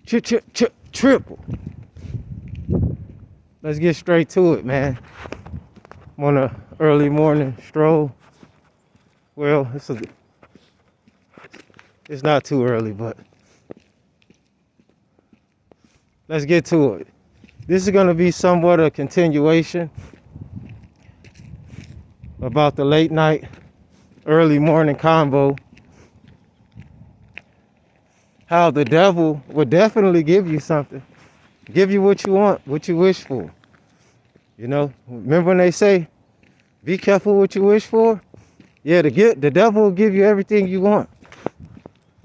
triple. Let's get straight to it, man. I'm on a early morning stroll. Well, it's not too early, but let's get to it. This is going to be somewhat a continuation about the late night, early morning combo. How the devil will definitely give you something. Give you what you want, what you wish for. You know, remember when they say, be careful what you wish for? Yeah, the devil will give you everything you want.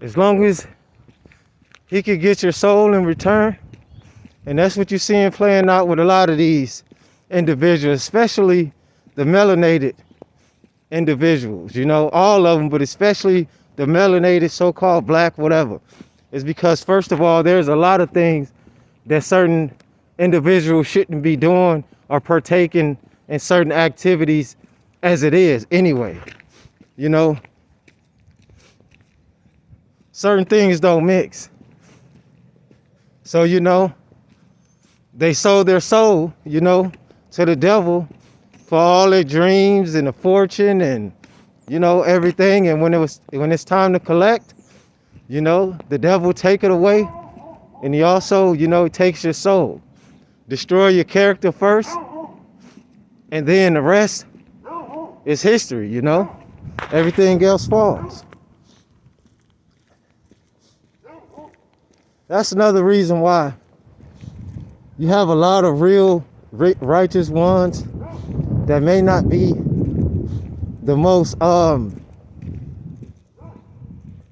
As long as he could get your soul in return. And that's what you're seeing playing out with a lot of these individuals, especially the melanated individuals. You know, all of them, but especially the melanated, so-called black, whatever. It's because, first of all, there's a lot of things that certain individuals shouldn't be doing or partaking in certain activities as it is anyway. You know, certain things don't mix. So, you know, they sold their soul, you know, to the devil for all their dreams and the fortune and, you know, everything. And when it's time to collect, you know, the devil take it away. And he also, you know, takes your soul. Destroy your character first. And then the rest is history, you know. Everything else falls. That's another reason why you have a lot of real righteous ones that may not be the most,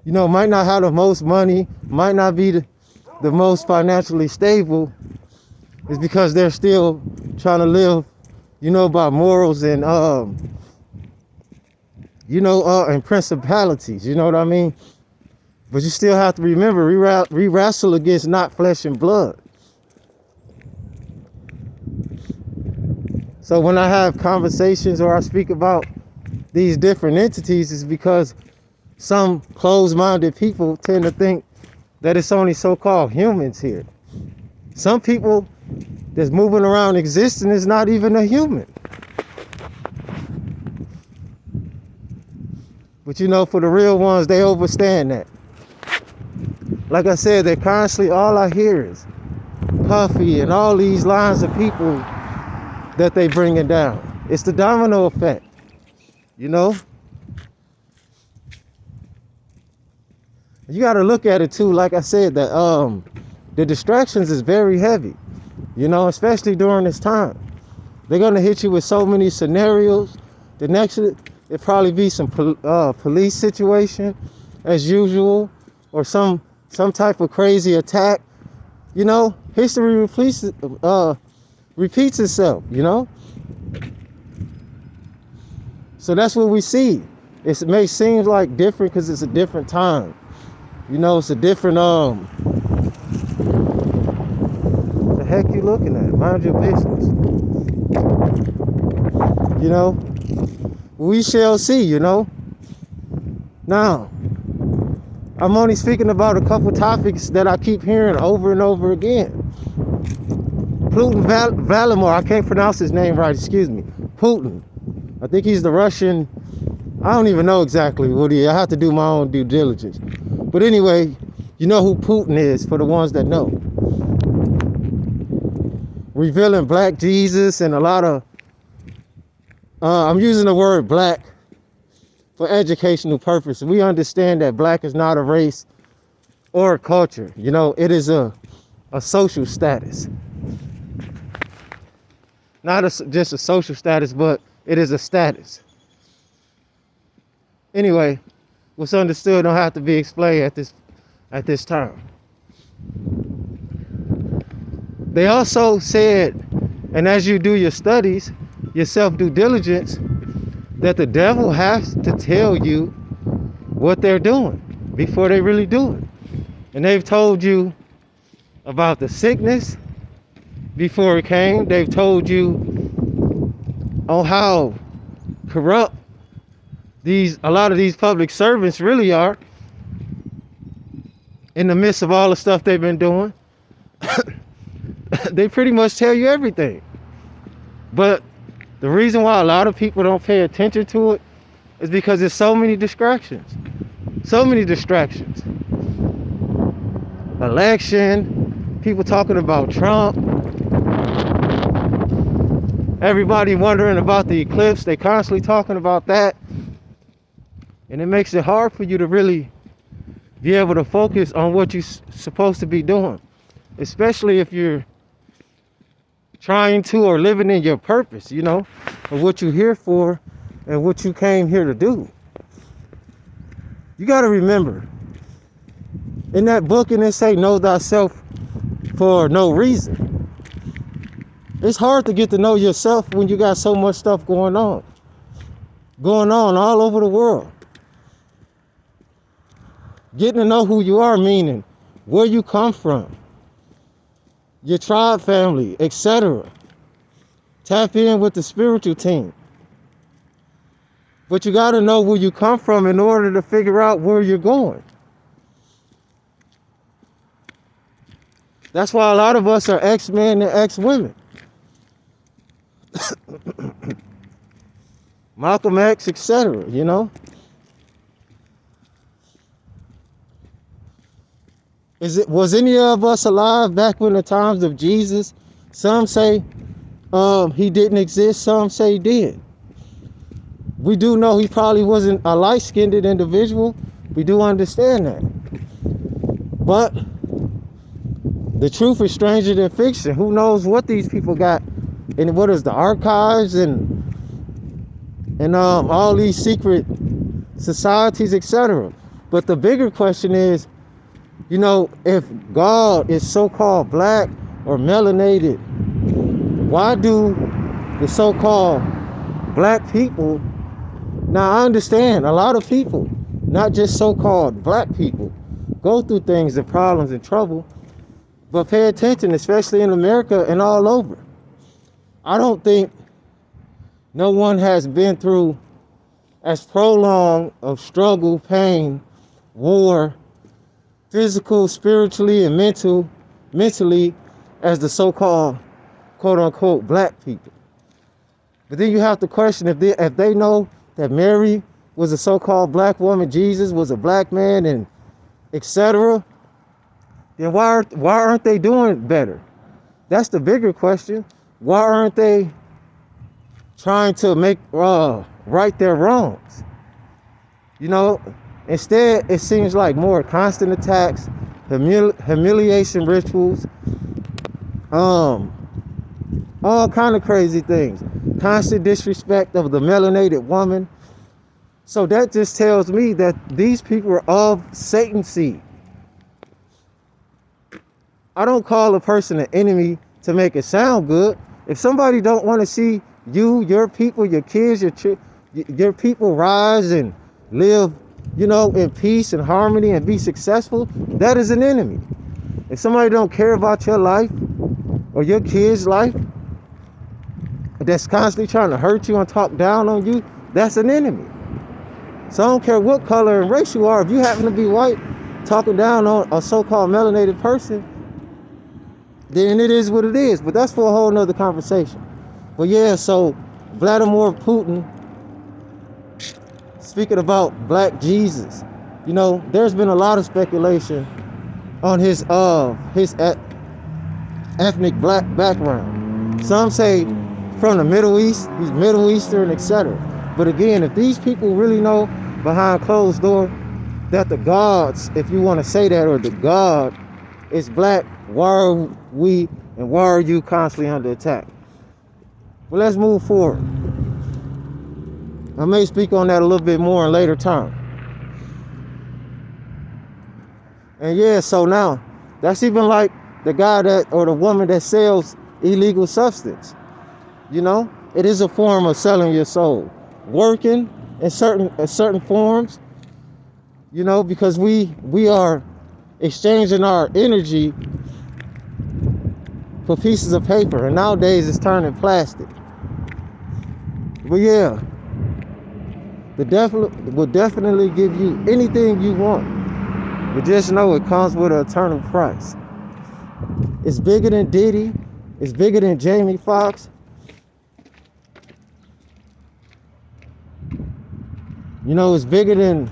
you know, might not have the most money, might not be the most financially stable, is because they're still trying to live, you know, by morals and, you know, and principalities, you know what I mean? But you still have to remember, we wrestle against not flesh and blood. So when I have conversations or I speak about these different entities, it's because some closed-minded people tend to think that it's only so-called humans here. Some people that's moving around existing is not even a human. But you know, for the real ones, they understand that. Like I said, they're constantly, all I hear is Puffy and all these lines of people that they bringing down. It's the domino effect, you know? You got to look at it too, like I said, that the distractions is very heavy, you know, especially during this time. They're going to hit you with so many scenarios. The next, it probably be some police situation as usual, or some type of crazy attack. You know, history repeats itself, you know? So that's what we see. It may seem like different because it's a different time. You know, it's a different, the heck you looking at? Mind your business. You know? We shall see, you know? Now, I'm only speaking about a couple topics that I keep hearing over and over again. Putin Valimir, I can't pronounce his name right, excuse me. Putin. I think he's the Russian, I don't even know exactly what he is. I have to do my own due diligence. But anyway, you know who Putin is for the ones that know. Revealing black Jesus and a lot of, I'm using the word black for educational purposes. We understand that black is not a race or a culture. You know, it is a social status. Not just a social status, but it is a status. Anyway, what's understood don't have to be explained at this time. They also said, and as you do your studies, your self-due diligence, that the devil has to tell you what they're doing before they really do it. And they've told you about the sickness before it came. They've told you on how corrupt a lot of these public servants really are. in the midst of all the stuff they've been doing. They pretty much tell you everything. But the reason why a lot of people don't pay attention to it is because there's so many distractions. So many distractions. Election, people talking about Trump, everybody wondering about the eclipse. They constantly talking about that. And it makes it hard for you to really be able to focus on what you're supposed to be doing. Especially if you're trying to or living in your purpose, you know, of what you're here for and what you came here to do. You got to remember, in that book, and it say, know thyself for no reason. It's hard to get to know yourself when you got so much stuff going on all over the world. Getting to know who you are, meaning where you come from, your tribe family, etc. Tap in with the spiritual team. But you got to know where you come from in order to figure out where you're going. That's why a lot of us are ex-men and ex-women. Malcolm X, etc., you know? Was any of us alive back when the times of Jesus? Some say he didn't exist, some say he did. We do know he probably wasn't a light-skinned individual. We do understand that. But the truth is stranger than fiction. Who knows what these people got in what is the archives and all these secret societies, etc. But the bigger question is, you know, if God is so-called black or melanated, why do the so-called black people? Now, I understand a lot of people, not just so-called black people, go through things and problems and trouble, but pay attention, especially in America and all over. I don't think no one has been through as prolonged of struggle, pain, war, physical, spiritually, and mentally as the so-called, quote-unquote, black people. But then you have to question if they know that Mary was a so-called black woman, Jesus was a black man, and etc., then why aren't they doing better? That's the bigger question. Why aren't they trying to make right their wrongs? You know, instead it seems like more constant attacks, humiliation rituals, all kind of crazy things, constant disrespect of the melanated woman. So that just tells me that these people are of Satan's seed. I don't call a person an enemy to make it sound good. If somebody don't want to see you, your people, your kids, your people rise and live, you know, in peace and harmony and be successful, that is an enemy. If somebody don't care about your life or your kids' life, that's constantly trying to hurt you and talk down on you, that's an enemy. So I don't care what color and race you are, if you happen to be white, talking down on a so-called melanated person, then it is what it is. But that's for a whole nother conversation. But yeah, so Vladimir Putin, speaking about black Jesus, you know, there's been a lot of speculation on his ethnic black background. Some say from the Middle East, he's Middle Eastern, etc. But again, if these people really know behind closed door that the gods, if you want to say that, or the God is black, why are we and why are you constantly under attack? Well, let's move forward. I may speak on that a little bit more in later time. And yeah, so now that's even like the guy that or the woman that sells illegal substance. You know, it is a form of selling your soul, working in certain forms. You know, because we are exchanging our energy for pieces of paper, and nowadays it's turning plastic. But yeah, the devil will definitely give you anything you want But just know it comes with an eternal price. It's bigger than Diddy. It's bigger than Jamie Foxx. You know, it's bigger than,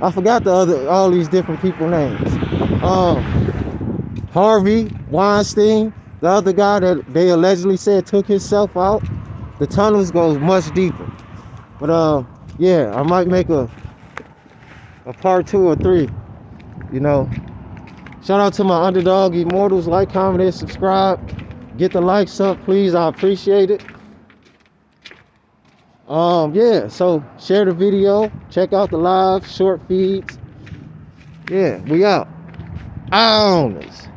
I forgot all these different people names. Harvey Weinstein, the other guy that they allegedly said took himself out. The tunnels goes much deeper. But yeah, I might make a part 2 or 3. You know, shout out to my Underdog Immortals. Like, comment, and subscribe. Get the likes up, please. I appreciate it. Yeah, so share the video. Check out the live short feeds. Yeah, we out. I own this.